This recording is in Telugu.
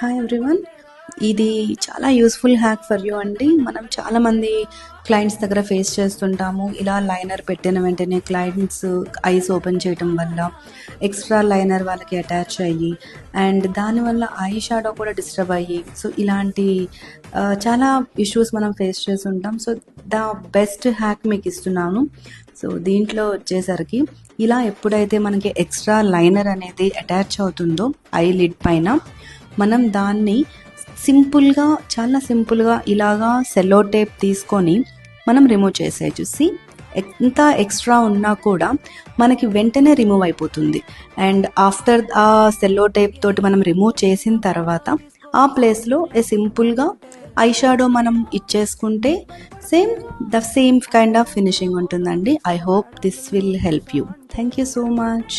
Hi everyone. ఇది చాలా యూస్ఫుల్ హ్యాక్ ఫర్ యూ అండి. మనం చాలామంది క్లయింట్స్ దగ్గర ఫేస్ చేస్తుంటాము. ఇలా లైనర్ పెట్టిన వెంటనే క్లయింట్స్ ఐస్ ఓపెన్ చేయటం వల్ల ఎక్స్ట్రా లైనర్ వాళ్ళకి అటాచ్ అయ్యి అండ్ దానివల్ల ఐ షాడో కూడా డిస్టర్బ్ అయ్యి సో ఇలాంటి చాలా ఇష్యూస్ మనం ఫేస్ చేస్తుంటాం. సో ద బెస్ట్ హ్యాక్ మీకు ఇస్తున్నాను. సో దీంట్లో వచ్చేసరికి ఇలా ఎప్పుడైతే మనకి ఎక్స్ట్రా లైనర్ అనేది అటాచ్ అవుతుందో ఐ లిడ్ పైన మనం దాన్ని చాలా సింపుల్గా ఇలాగా సెల్లో టేప్ తీసుకొని మనం రిమూవ్ చేసేయచ్చు. ఎంత ఎక్స్ట్రా ఉన్నా కూడా మనకి వెంటనే రిమూవ్ అయిపోతుంది. అండ్ ఆఫ్టర్ ఆ సెల్లో టేప్ తోటి మనం రిమూవ్ చేసిన తర్వాత ఆ ప్లేస్లో సింపుల్గా ఐ షాడో మనం ఇచ్చేసుకుంటే the same kind of finishing ఉంటుందండి. I hope this will help you. Thank you so much.